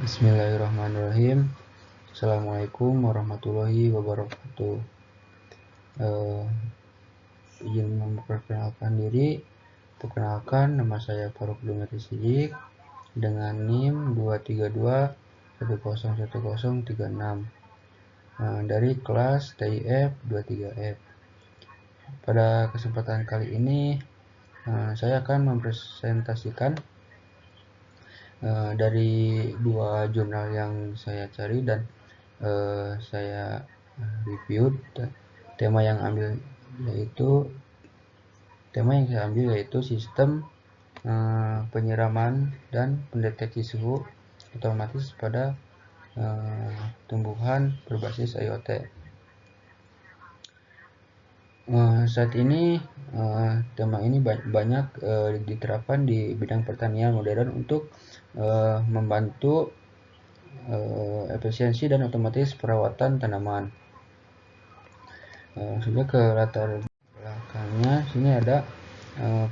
Bismillahirrahmanirrahim. Assalamualaikum warahmatullahi wabarakatuh. Izin memperkenalkan diri. Perkenalkan, nama saya Faruk Dumeti Sidik dengan NIM 232101036 dari kelas TIF 23F. Pada kesempatan kali ini saya akan mempresentasikan dari dua jurnal yang saya cari dan saya review. Tema yang saya ambil yaitu sistem penyiraman dan pendeteksi suhu otomatis pada tumbuhan berbasis IoT. Saat ini tema ini banyak diterapkan di bidang pertanian modern untuk membantu efisiensi dan otomatis perawatan tanaman. Sudah ke latar belakangnya, sini ada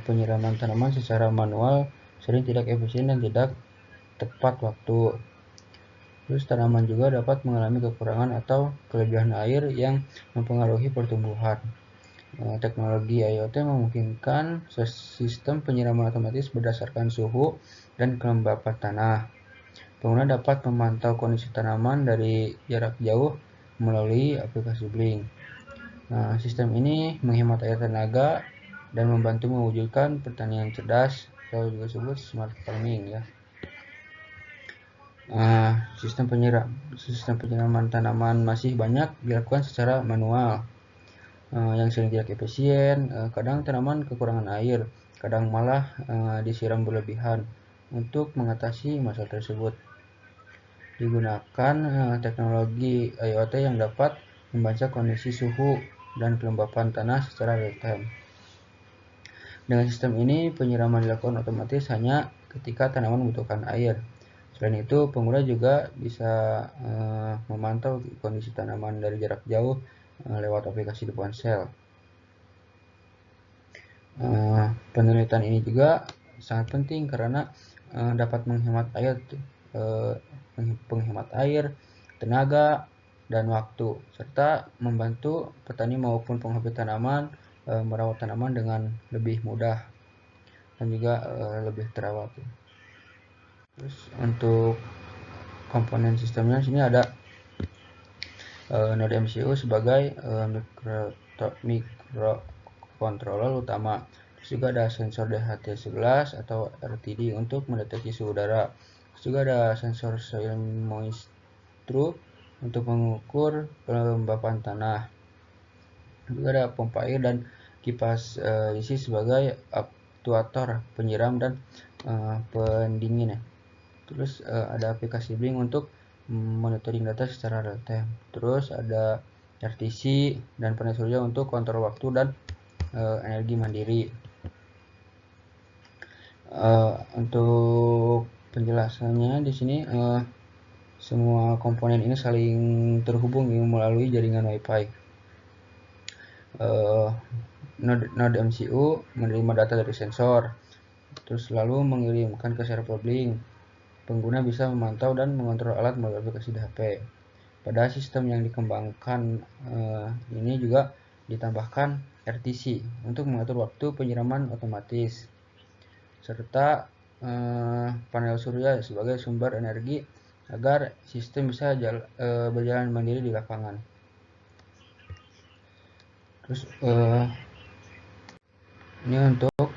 penyiraman tanaman secara manual sering tidak efisien dan tidak tepat waktu. Terus tanaman juga dapat mengalami kekurangan atau kelebihan air yang mempengaruhi pertumbuhan. Teknologi IoT memungkinkan sistem penyiraman otomatis berdasarkan suhu dan kelembapan tanah. Pengguna dapat memantau kondisi tanaman dari jarak jauh melalui aplikasi Blink. Sistem ini menghemat air tenaga dan membantu mewujudkan pertanian cerdas atau juga disebut smart farming ya. Sistem penyiraman tanaman masih banyak dilakukan secara manual, yang sering tidak efisien. Kadang tanaman kekurangan air, kadang malah disiram berlebihan. Untuk mengatasi masalah tersebut, digunakan teknologi IoT yang dapat membaca kondisi suhu dan kelembapan tanah secara real time. Dengan sistem ini, penyiraman dilakukan otomatis hanya ketika tanaman membutuhkan air. Selain itu, pengguna juga bisa memantau kondisi tanaman dari jarak jauh lewat aplikasi di ponsel. Penelitian ini juga sangat penting karena dapat menghemat air, tenaga, dan waktu, serta membantu petani maupun penghobi tanaman merawat tanaman dengan lebih mudah dan juga lebih terawat. Terus untuk komponen sistemnya, sini ada node MCU sebagai microcontroller utama. Terus juga ada sensor DHT11 atau RTD untuk mendeteksi suhu udara. Terus juga ada sensor soil moisture untuk mengukur kelembapan tanah. Juga ada pompa air dan kipas isi sebagai aktuator penyiram dan pendingin ya. Terus ada aplikasi Blink untuk monitoring data secara real time. Terus ada RTC dan panel surya untuk kontrol waktu dan energi mandiri. Untuk penjelasannya di sini, semua komponen ini saling terhubung melalui jaringan Wi-Fi. Node MCU menerima data dari sensor, terus lalu mengirimkan ke server Blink. Pengguna bisa memantau dan mengontrol alat melalui aplikasi di HP. Pada sistem yang dikembangkan ini juga ditambahkan RTC untuk mengatur waktu penyiraman otomatis, serta panel surya sebagai sumber energi agar sistem bisa berjalan mandiri di lapangan. Terus ini untuk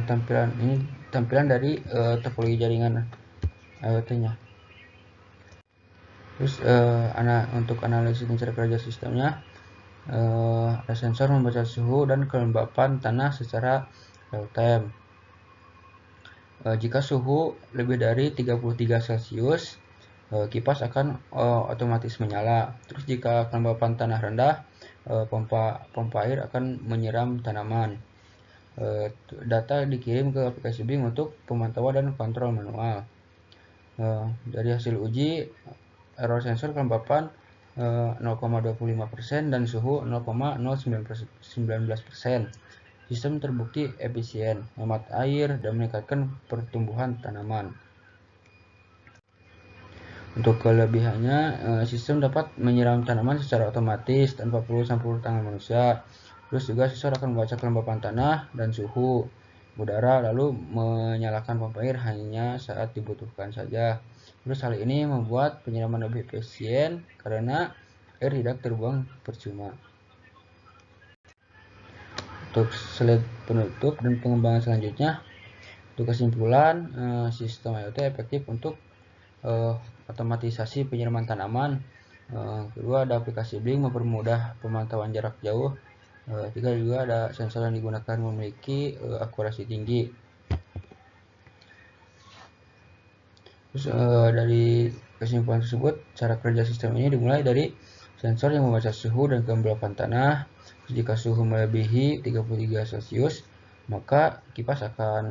tampilan dari topologi jaringan IoT-nya. Terus untuk analisis dan cara kerja sistemnya, ada sensor membaca suhu dan kelembapan tanah secara real time. Jika suhu lebih dari 33 Celcius, kipas akan otomatis menyala. Terus jika kelembapan tanah rendah, pompa air akan menyiram tanaman. Data dikirim ke aplikasi Blink untuk pemantauan dan kontrol manual. Dari hasil uji, error sensor kelembapan 0,25% dan suhu 0,019%. Sistem terbukti efisien, hemat air, dan meningkatkan pertumbuhan tanaman. Untuk kelebihannya, sistem dapat menyiram tanaman secara otomatis tanpa perlu campur tangan manusia. Terus juga sensor akan membaca kelembapan tanah dan suhu udara, lalu menyalakan pompa air hanya saat dibutuhkan saja. Terus hal ini membuat penyiraman lebih efisien karena air tidak terbuang percuma. Untuk slide penutup dan pengembangan selanjutnya, untuk kesimpulan, sistem IoT efektif untuk otomatisasi penyiraman tanaman. Kedua, ada aplikasi Blink mempermudah pemantauan jarak jauh. Tiga, juga ada sensor yang digunakan memiliki akurasi tinggi. Terus dari kesimpulan tersebut, cara kerja sistem ini dimulai dari sensor yang membaca suhu dan kelembapan tanah. Jika suhu melebihi 33 Celcius, maka kipas akan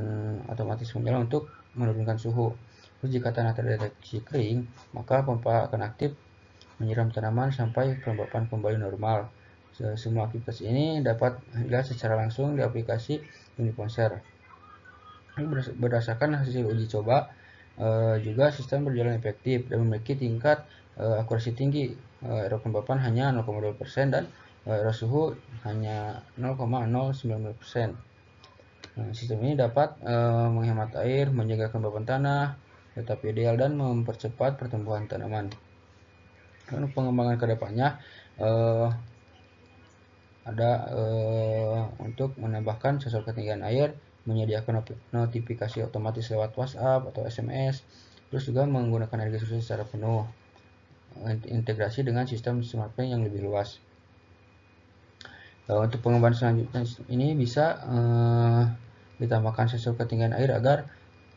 otomatis menyala untuk menurunkan suhu. Terus jika tanah terdeteksi kering, maka pompa akan aktif menyiram tanaman sampai kelembapan kembali normal. Semua aktivitas ini dapat dilihat secara langsung di aplikasi di ponsel. Berdasarkan hasil uji coba, juga sistem berjalan efektif dan memiliki tingkat akurasi tinggi. Error kelembapan hanya 0,2% dan error suhu hanya 0,019%. Sistem ini dapat menghemat air, menjaga kelembapan tanah tetap ideal dan mempercepat pertumbuhan tanaman. Untuk pengembangan kedepannya ada untuk menambahkan sensor ketinggian air, menyediakan notifikasi otomatis lewat WhatsApp atau SMS, terus juga menggunakan energi surya secara penuh, integrasi dengan sistem smart plant yang lebih luas. Untuk pengembangan selanjutnya ini bisa ditambahkan sensor ketinggian air agar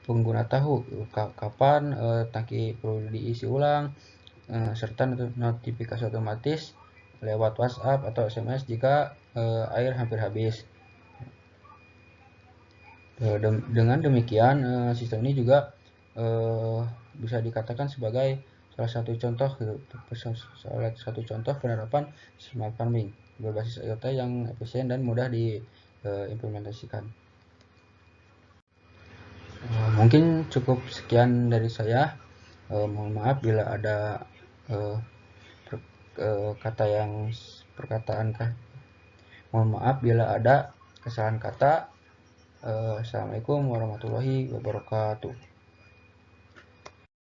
pengguna tahu kapan tangki perlu diisi ulang, serta notifikasi otomatis lewat WhatsApp atau SMS jika air hampir habis. Dengan demikian, sistem ini juga bisa dikatakan sebagai salah satu contoh penerapan smart farming berbasis IoT yang efisien dan mudah diimplementasikan. Mungkin cukup sekian dari saya. Mohon maaf bila ada mohon maaf bila ada kesalahan kata. Assalamualaikum warahmatullahi wabarakatuh.